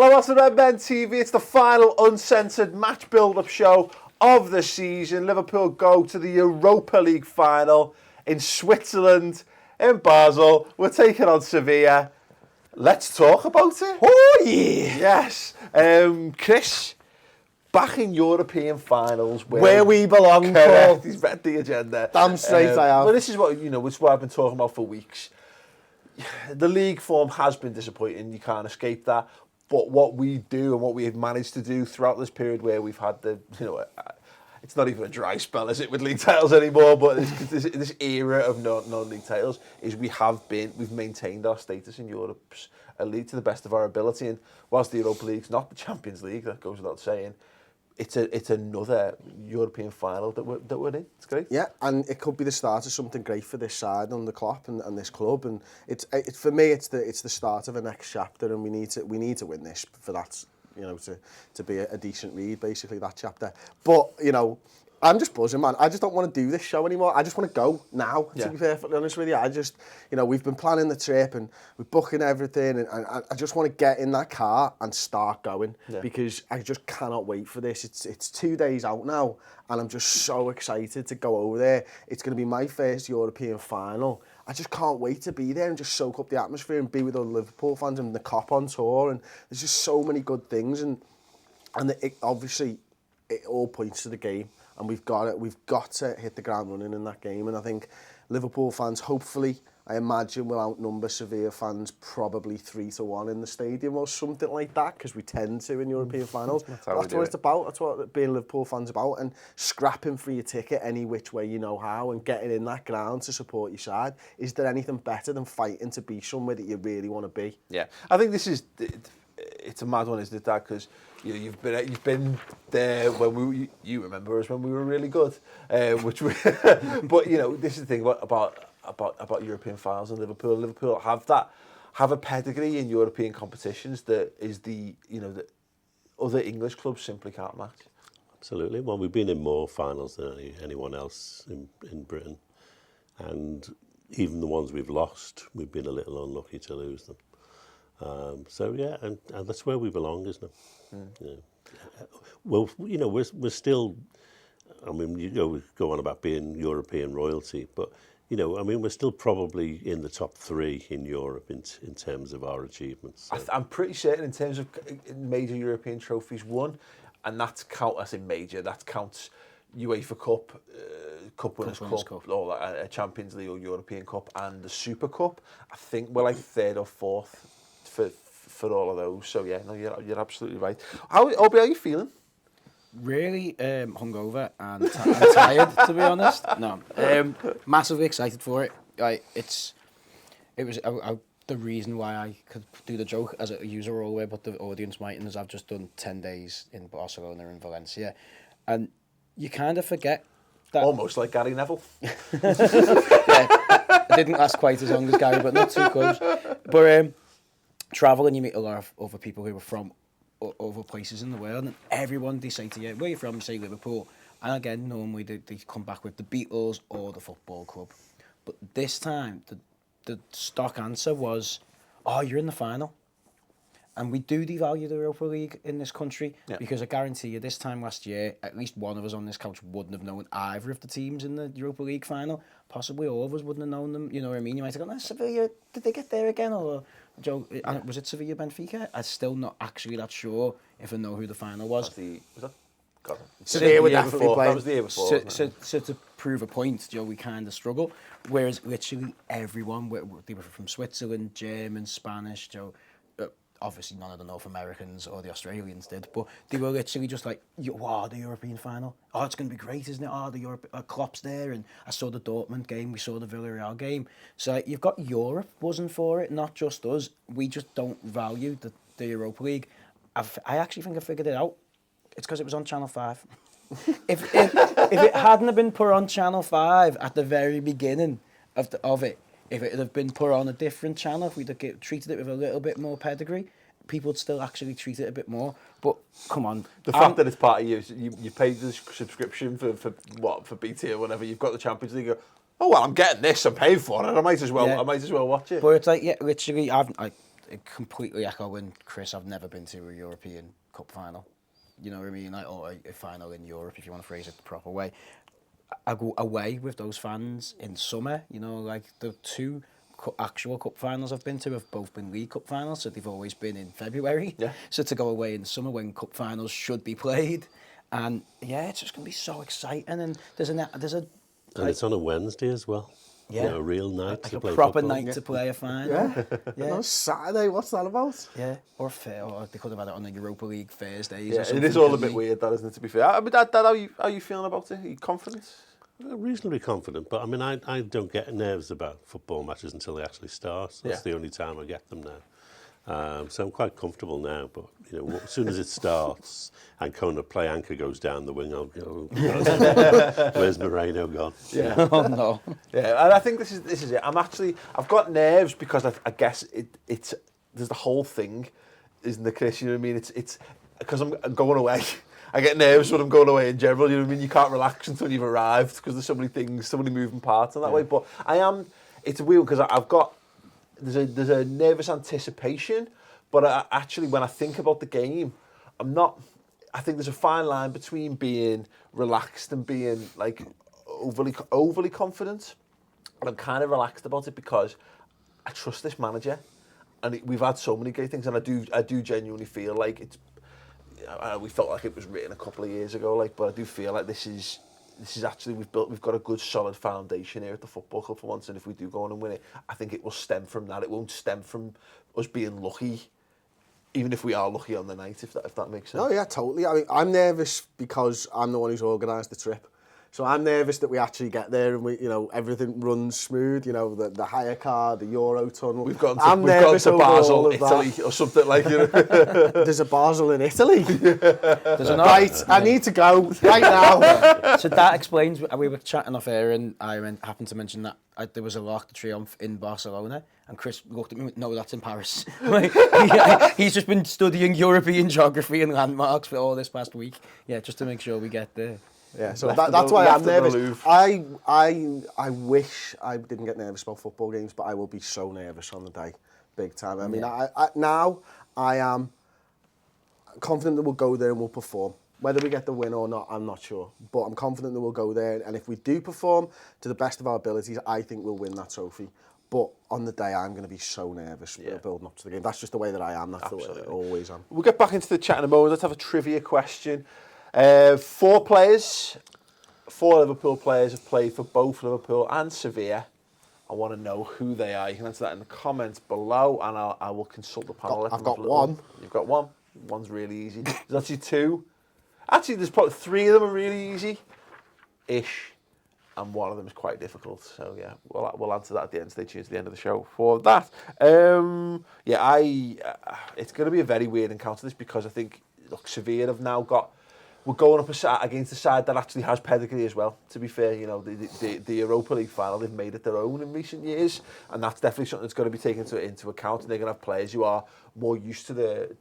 Hello, welcome to Redmen TV. It's the final uncensored match build-up show of the season. Liverpool go to the Europa League Final in Switzerland, in Basel. We're taking on Sevilla. Let's talk about it. Oh, yeah. Yes. Chris, back in European finals. Where we belong, Paul. Paul. He's read the agenda. Damn straight I have. Well, this is what, which is what I've been talking about for weeks. The league form has been disappointing. You can't escape that. But what we do and what we have managed to do throughout this period where we've had the, it's not even a dry spell, is it, with league titles anymore, but this era of non-league titles is we've maintained our status in Europe's elite to the best of our ability. And whilst the Europa League's not the Champions League, that goes without saying, it's another European final that we're in. It's great. Yeah, and it could be the start of something great for this side and the Klopp and this club. And it's for me, it's the start of a next chapter, and we need to win this for that, to be a decent read, basically, that chapter. But I'm just buzzing, man. I just don't want to do this show anymore. I just want to go now, to be perfectly honest with you. I just, we've been planning the trip and we're booking everything, and I just want to get in that car and start going because I just cannot wait for this. It's 2 days out now, and I'm just so excited to go over there. It's going to be my first European final. I just can't wait to be there and just soak up the atmosphere and be with other Liverpool fans and the Cop on tour. And there's just so many good things, and obviously it all points to the game. And we've got to hit the ground running in that game. And I think Liverpool fans, hopefully, I imagine, will outnumber Sevilla fans probably 3-1 in the stadium or something like that, because we tend to in European finals. That's what it's about. That's what being Liverpool fans about. And scrapping for your ticket any which way you know how and getting in that ground to support your side. Is there anything better than fighting to be somewhere that you really want to be? Yeah, I think this is... It's a mad one, isn't it, Dad? Because you've been there when you remember us when we were really good, but this is the thing about European finals and Liverpool. Liverpool have a pedigree in European competitions that is the other English clubs simply can't match. Absolutely. Well, we've been in more finals than anyone else in Britain, and even the ones we've lost, we've been a little unlucky to lose them. And that's where we belong, isn't it? Yeah. Well, we're still. I mean, we go on about being European royalty, but we're still probably in the top 3 in Europe in terms of our achievements. So. I'm pretty certain in terms of major European trophies won, and that's major. That counts UEFA Cup, Cup Winners' Cup, or a Champions League or European Cup, and the Super Cup. I think we're like 3rd or 4th. For all of those, so yeah, no, you're absolutely right. Aubrey, how are you feeling? Really hungover and tired, to be honest. No, massively excited for it. It was the reason why I could do the joke as a user role, but the audience mightn't, as I've just done 10 days in Barcelona and Valencia, and you kind of forget that. Almost like Gary Neville. Yeah, it didn't last quite as long as Gary, but not too close. But travel, and you meet a lot of other people who are from other places in the world, and everyone, they say to you, where are you from? You say Liverpool. And again, normally they come back with the Beatles or the football club. But this time, the stock answer was, oh, you're in the final. And we do devalue the Europa League in this country, because I guarantee you this time last year, at least one of us on this couch wouldn't have known either of the teams in the Europa League final. Possibly all of us wouldn't have known them. You know what I mean? You might have gone, Sevilla, did they get there again? Or Joe, was it Sevilla Benfica? I'm still not actually that sure if I know who the final was. Sevilla were definitely playing. That was the year before. So to prove a point, Joe, we kind of struggle. Whereas literally everyone, they were from Switzerland, German, Spanish, Joe. Obviously, none of the North Americans or the Australians did, but they were literally just like, wow, the European final. Oh, it's going to be great, isn't it? Oh, the Klopp's there, and I saw the Dortmund game, we saw the Villarreal game. So you've got Europe buzzing for it, not just us. We just don't value the Europa League. I actually think I figured it out. It's because it was on Channel 5. if it hadn't have been put on Channel 5 at the very beginning of it, if it had been put on a different channel, if we'd have treated it with a little bit more pedigree, people would still actually treat it a bit more. But come on, the fact that it's part of you paid the subscription for BT or whatever. You've got the Champions League. Oh well, I'm getting this. I'm paying for it. I might as well watch it. But it's like, yeah, literally, completely echoing Chris. I've never been to a European Cup final. You know what I mean? Like, or a final in Europe, if you want to phrase it the proper way. I go away with those fans in summer. You know, like the two actual cup finals I've been to have both been League Cup finals, so they've always been in February. Yeah. So to go away in summer when cup finals should be played, and yeah, it's just gonna be so exciting. And And it's on a Wednesday as well. Yeah. You know, a real night like to a play proper football. night to play a final. Yeah. Yeah. No, Saturday, what's that about? Yeah, or they could have had it on the Europa League Thursdays. Yeah, or something, it is all a couldn't bit they? weird, that, isn't it, to be fair? I mean, Dad, how you feeling about it? Are you confident? Reasonably confident, but I mean, I don't get nerves about football matches until they actually start. That's the only time I get them now. So I'm quite comfortable now, but you know, as soon as it starts and Kona play anchor goes down the wing, I'll go, where's Moreno gone? Yeah. Oh no. Yeah, and I think this is it. I've got nerves because I guess it's there's the whole thing, isn't there, Chris? You know what I mean? It's because I'm going away. I get nervous when I'm going away in general. You know what I mean? You can't relax until you've arrived because there's so many things, so many moving parts in that way. But it's weird because I've got there's a nervous anticipation, but actually when I think about the game, I think there's a fine line between being relaxed and being like overly confident. And I'm kind of relaxed about it because I trust this manager, and we've had so many great things, and I do genuinely feel like it's. We felt like it was written a couple of years ago, but I do feel like this is actually we've got a good solid foundation here at the football club for once, and if we do go on and win it, I think it will stem from that. It won't stem from us being lucky, even if we are lucky on the night, if that makes sense. Oh yeah, totally. I mean, I'm nervous because I'm the one who's organised the trip. So I'm nervous that we actually get there and everything runs smooth. You know, the hire car, the Euro tunnel. We've gone to Basel, Italy, or something like. There's a Basel in Italy. There's an Right, I need to go right now. So that explains. We were chatting off air, and I happened to mention that there was a L'Arc de Triomphe in Barcelona, and Chris looked at me and went, "No, that's in Paris." He's just been studying European geography and landmarks for all this past week. Yeah, just to make sure we get there. Yeah, so that's why I'm nervous. I wish I didn't get nervous about football games, but I will be so nervous on the day, big time. I mean, now I am confident that we'll go there and we'll perform. Whether we get the win or not, I'm not sure. But I'm confident that we'll go there, and if we do perform to the best of our abilities, I think we'll win that trophy. But on the day, I'm going to be so nervous building up to the game. That's just the way that I am. That's Absolutely. The way I always am. We'll get back into the chat in a moment. Let's have a trivia question. 4 Liverpool players have played for both Liverpool and Sevilla. I want to know who they are. You can answer that in the comments below, and I will consult the panel. I've got one. You've got one. One's really easy. There's actually 2. Actually, there's probably 3 of them are really easy-ish, and one of them is quite difficult. So yeah, we'll answer that at the end. Stay tuned to the end of the show for that. It's going to be a very weird encounter, this, because I think Sevilla have now got. We're going up against a side that actually has pedigree as well. To be fair, the Europa League Final, they've made it their own in recent years, and that's definitely something that's got to be taken into account. And they're going to have players who are more used to the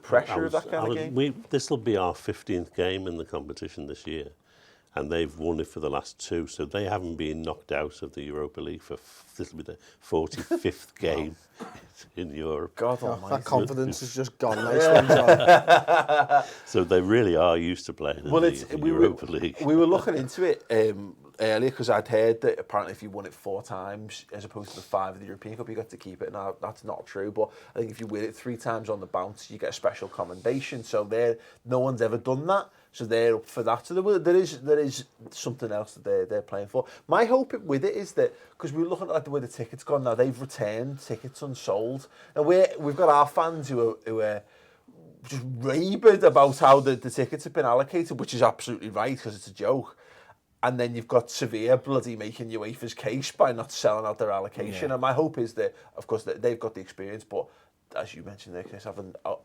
pressure of that kind of game. This will be our 15th game in the competition this year, and they've won it for the last 2, so they haven't been knocked out of the Europa League for this will be the 45th game in Europe. God almighty. That confidence has just gone. Nice one, John. So they really are used to playing in the Europa League. We were looking into it earlier because I'd heard that apparently if you won it 4 times as opposed to the 5 of the European Cup, you got to keep it. Now that's not true, but I think if you win it 3 times on the bounce, you get a special commendation. So no one's ever done that. So they're up for that. So there is something else that they're playing for. My hope with it is that, because we were looking at the way the tickets gone now, they've returned tickets unsold. And we've got our fans who are just rabid about how the tickets have been allocated, which is absolutely right because it's a joke. And then you've got Sevilla bloody making UEFA's case by not selling out their allocation. Yeah. And my hope is that, of course, that they've got the experience, but as you mentioned there, Chris,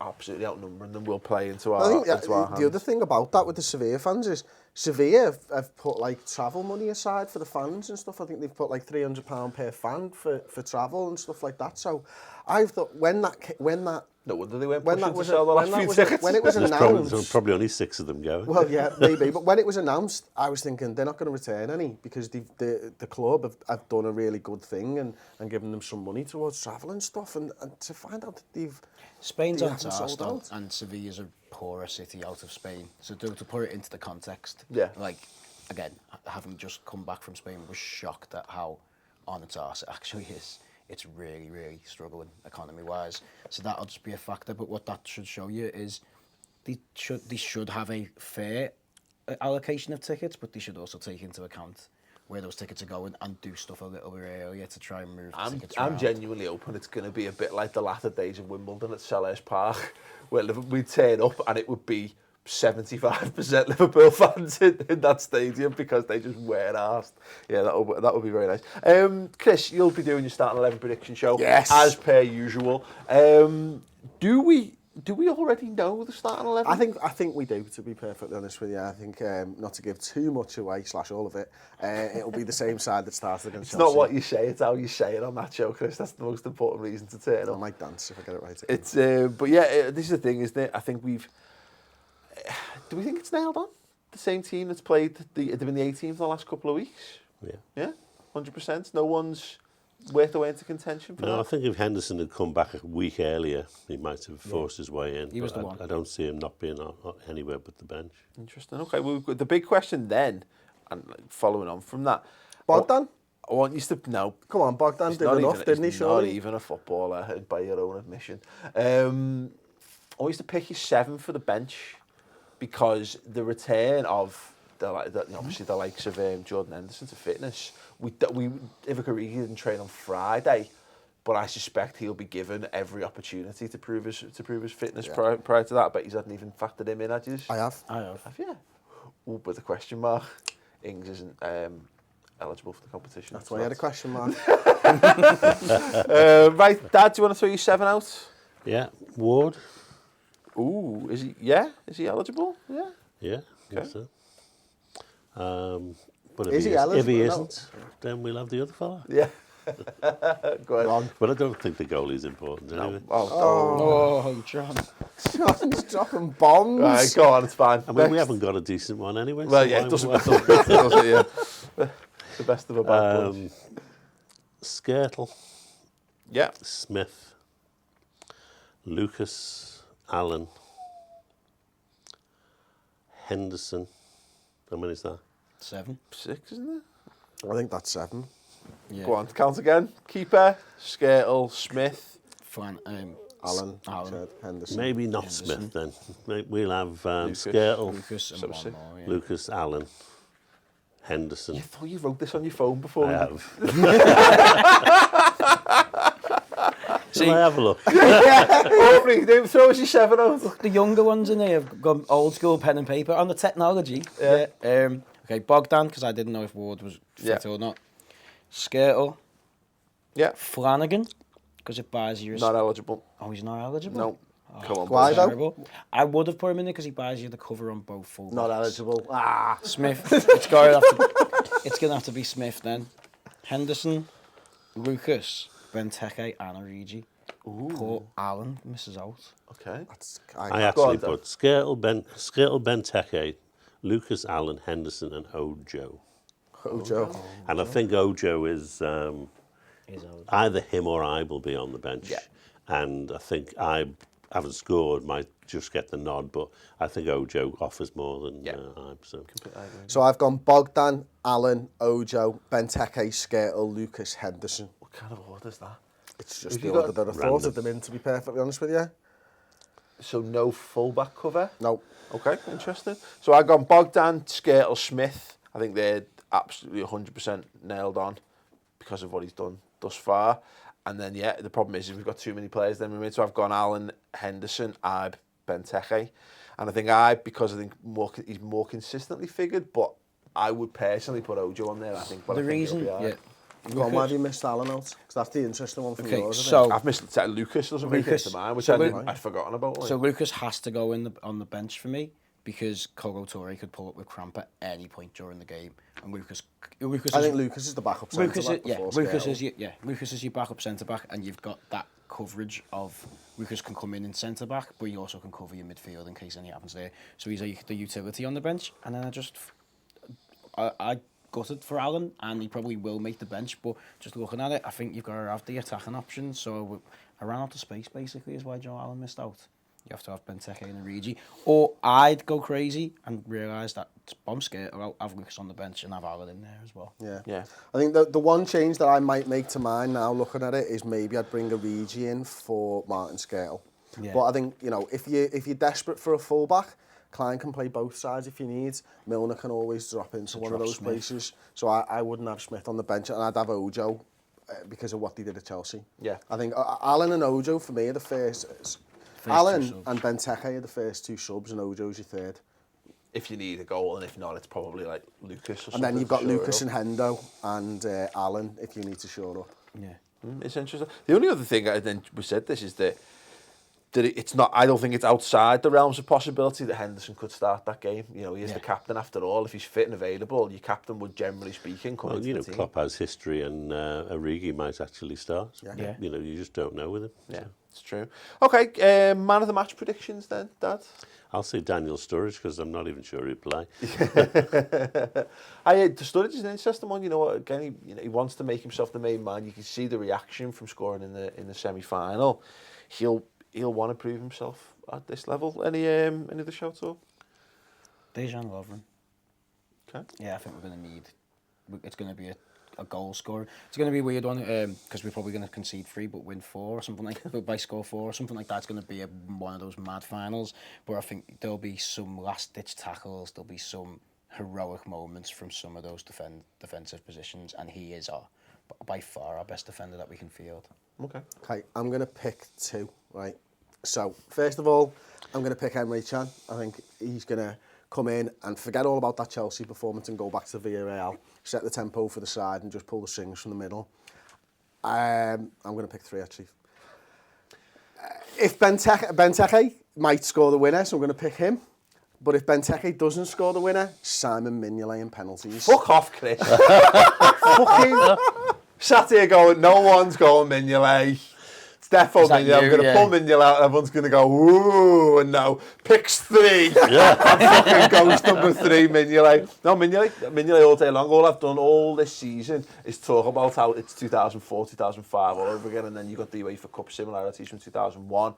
absolutely outnumbering them will play into our hands. The other thing about that with the Sevilla fans is Sevilla have put travel money aside for the fans and stuff. I think they've put £300 per fan for travel and stuff like that. So I thought when that No wonder they weren't When pushing that to was sell the last few tickets. when it was announced, There's probably only 6 of them going. well, yeah, maybe. But when it was announced, I was thinking they're not going to return any because the club have done a really good thing and given them some money towards travel and stuff. And to find out that Spain's they on haven't task, sold though, out. and Sevilla's a poorer city out of Spain. So to put it into the context, Yeah. like, again, having just come back from Spain, was shocked at how on its arse it actually is. It's really, really struggling economy-wise. So that'll just be a factor. But what that should show you is they should have a fair allocation of tickets, but they should also take into account where those tickets are going and do stuff a little bit earlier to try and move the tickets I'm around. genuinely hoping it's going to be a bit like the latter days of Wimbledon at Selhurst Park, where we'd turn up and it would be 75% Liverpool fans in that stadium because they just weren't asked. Yeah, that would be very nice. Chris, you'll be doing your starting 11 prediction show, Yes, as per usual. Do we already know the starting 11? I think we do, to be perfectly honest with you. I think, not to give too much away, / all of it, it'll be the same side that started against It's Chelsea. not what you say, it's how you say it on that show, Chris. That's the most important reason to turn I up. might dance if I get it right. It's but yeah, this is the thing, isn't it? I think we've. Do we think it's nailed on? The same team that's played they've been the 18th the last couple of weeks. Yeah. Yeah, 100%. No one's worked their way into contention for No, I that. think if Henderson had come back a week earlier, he might have forced his way in. He was but the one. I don't see him not being anywhere but the bench. Interesting. Okay, well, we've got the big question then, and following on from that, Bogdan? I want you to know. Come on, Bogdan did enough, didn't he, He's not surely? even a footballer, by your own admission. I want you to pick his 7 for the bench, because the return of obviously the likes of Jordan Henderson to fitness, Ivica Origi didn't train on Friday, but I suspect he'll be given every opportunity to prove his fitness prior to that. I bet he's hadn't even factored him in, had you? I have. Have you? Ooh, with a question mark. Ings isn't eligible for the competition. That's why I had a question mark. Right, Dad, do you want to throw your 7 out? Yeah, Ward. Ooh, is he? Yeah, is he eligible? Yeah. Yeah, I think so. But if Is he if eligible? he No. isn't, then we'll have the other fella. Yeah. Go ahead. But I don't think the goalie's important anyway. Oh, John. John's dropping bombs. Right, go on, it's fine. I mean, we haven't got a decent one anyway. Well, so yeah, why- it doesn't why- matter, does it? Yeah. The best of a bad bunch. Skirtle, Yeah. Smith, Lucas, Allen, Henderson. How many is that? 7. 6, isn't it? I think that's 7. Yeah. Go on, count again. Keeper, Skirtle, Smith. Alan, Alan. said, Henderson. Maybe not Henderson. Smith then. We'll have Lucas. Skirtle, Lucas and So one sick. more, yeah. Lucas, Allen, Henderson. You thought you wrote this on your phone before? I have. See, Shall I have a look? Aubrey, throw us your 7 out. the younger ones in there have gone old school pen and paper on the technology. Yeah. Okay, Bogdan, because I didn't know if Ward was fit or not. Skirtle. Yeah. Flanagan, because it buys you... Not eligible. Oh, he's not eligible? No. Come on, Why boys. though? Terrible. I would have put him in there because he buys you the cover on both full Not backs. eligible. Smith. It's going to have to be Smith then. Henderson, Lucas, Benteke and Origi. Poor Allen misses out. Okay. I actually put Skirtle, Benteke, Lucas, Allen, Henderson and Ojo. Ojo. And I think Ojo is He's out. either him or I will be on the bench. Yeah. And I think I haven't scored, might just get the nod, but I think Ojo offers more than I. So. So I've gone Bogdan, Allen, Ojo, Benteke, Skirtle, Lucas, Henderson. What kind of order is that? It's just Have the you order got that I thought random? of them in, to be perfectly honest with you. So no full-back cover? No. Okay, interesting. So I've gone Bogdan, Skirtle, Smith. I think they're absolutely 100% nailed on because of what he's done thus far. And then, yeah, the problem is we've got too many players then. So I've gone Allen, Henderson, Ibe, Benteke. And I think Ibe, because I think he's more consistently figured, but I would personally put Ojo on there, I think. But The I think reason, he'll be yeah. Ibe. Go on, why have you missed Allen out? Because that's the interesting one from Okay, yours, isn't so I've missed Lucas, doesn't make it Lucas. to mine, which So I'd forgotten about. Like. So Lucas has to go in on the bench for me because Kolo Touré could pull up with cramp at any point during the game, and Lucas I think Lucas is the backup centre back. Lucas is your backup centre back, and you've got that coverage of Lucas can come in centre back, but he also can cover your midfield in case anything happens there. So he's the utility on the bench, and then I gutted for Alan, and he probably will make the bench. But just looking at it, I think you've got to have the attacking options. So I ran out of space basically, is why Joe Allen missed out. You have to have Benteke and Origi. Or I'd go crazy and realise that I'm scared, or I'll have Lucas on the bench and have Allen in there as well. Yeah. I think the one change that I might make to mine now, looking at it, is maybe I'd bring Origi in for Martin Scale. Yeah. But I think, if you're desperate for a full-back, Klein can play both sides if you need. Milner can always drop into one of those places. So I wouldn't have Smith on the bench, and I'd have Ojo because of what they did at Chelsea. Yeah. I think Allen and Ojo, for me, are the first Allen and Benteke are the first two subs, and Ojo's your third. If you need a goal, and if not, it's probably like Lucas or something. And then you've got Lucas and Hendo and Allen if you need to shore up. Yeah. It's interesting. The only other thing, then we said this, is that it's not. I don't think it's outside the realms of possibility that Henderson could start that game. He is the captain after all. If he's fit and available, your captain would, generally speaking, come into the team. Klopp has history, and Origi might actually start. Yeah. You just don't know with him. Yeah, so. it's true. Okay, man of the match predictions then, Dad. I'll say Daniel Sturridge because I'm not even sure he'd play. Sturridge is an interesting one. Again, he wants to make himself the main man. You can see the reaction from scoring in the semi-final. He'll want to prove himself at this level. Any other shout out? Dejan Lovren. Okay. Yeah, I think we're going to need. It's going to be a goal scorer. It's going to be a weird one because we're probably going to concede 3 but win 4 or something like that. By score 4 or something like that. It's going to be one of those mad finals. But I think there'll be some last ditch tackles. There'll be some heroic moments from some of those defensive positions, and he is by far our best defender that we can field. Okay, I'm going to pick 2, right? So, first of all, I'm going to pick Emre Can. I think he's going to come in and forget all about that Chelsea performance and go back to Villarreal, set the tempo for the side and just pull the strings from the middle. I'm going to pick 3, actually. If Benteke might score the winner, so I'm going to pick him. But if Benteke doesn't score the winner, Simon Mignolet in penalties. Fuck off, Chris. Fucking sat here going, no one's going Mignolet. It's defo Mignolet. I'm going to pull Mignolet out and everyone's going to go, ooh, and no. Picks 3. Yeah. I'm fucking ghost number 3, Mignolet. No, Mignolet all day long. All I've done all this season is talk about how it's 2004, 2005 all over again, and then you got the UEFA Cup similarities from 2001.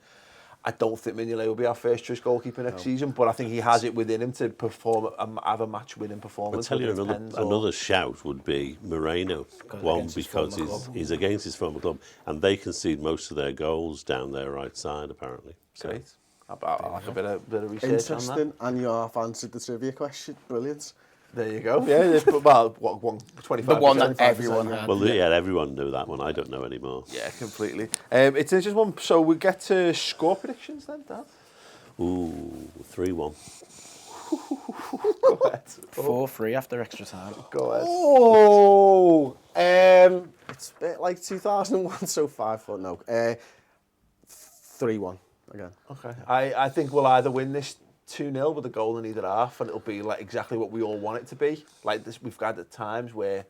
I don't think Mignolet will be our first choice goalkeeper next season, but I think he has it within him to perform, have a match-winning performance. I'll tell you another shout would be Moreno. One, because he's against his former club, and they concede most of their goals down their right side, apparently. So. Great. I like a bit of research Interesting, on that. And you have answered the trivia question. Brilliant. There you go. Yeah, well, 25%. The one that everyone had. Well, yeah, everyone knew that one. I don't know anymore. Yeah, completely. It's just one. So we get to score predictions then, Dad. Ooh, 3-1. Go ahead. 4-3 after extra time. Go ahead. Oh, it's a bit like 2001, so 5-4. No, 3-1 again. Okay. I think we'll either win this 2-0 with a goal in either half, and it'll be like exactly what we all want it to be. Like this, we've had at times where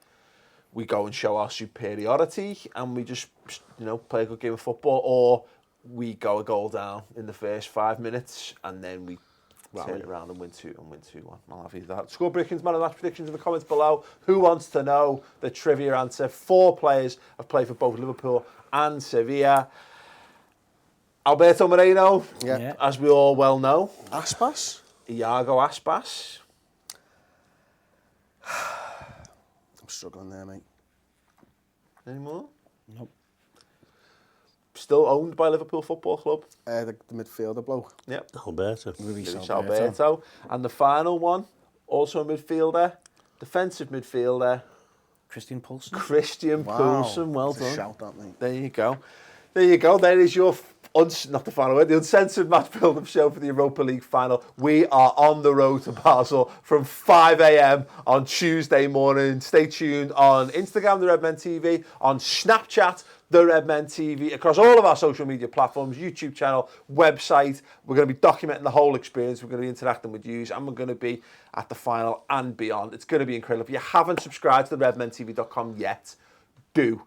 we go and show our superiority, and we just play a good game of football, or we go a goal down in the first 5 minutes, and then we turn it around and win 2-1. I'll have either that. Score predictions, man of the match predictions in the comments below. Who wants to know the trivia answer? 4 players have played for both Liverpool and Sevilla. Alberto Moreno, as we all well know. Aspas? Iago Aspas. I'm struggling there, mate. Any more? Nope. Still owned by Liverpool Football Club. The midfielder bloke. Yep. Alberto. Luis Alberto. And the final one, also a midfielder, defensive midfielder. Christian Poulsen. Poulsen, well done. Shout that, mate. There you go. There is your not the final word, the Uncensored match build-up show for the Europa League Final. We are on the road to Basel from 5 a.m. on Tuesday morning. Stay tuned on Instagram, the Redmen TV, on Snapchat, the Redmen TV across all of our social media platforms, YouTube channel, website. We're going to be documenting the whole experience. We're going to be interacting with you, and we're going to be at the final and beyond. It's going to be incredible. If you haven't subscribed to the redmentv.com yet, do.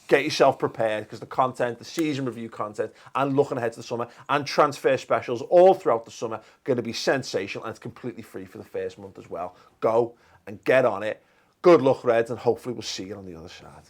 Get yourself prepared, because the content, the season review content, and looking ahead to the summer, and transfer specials all throughout the summer, going to be sensational, and it's completely free for the first month as well. Go and get on it. Good luck, Reds, and hopefully we'll see you on the other side.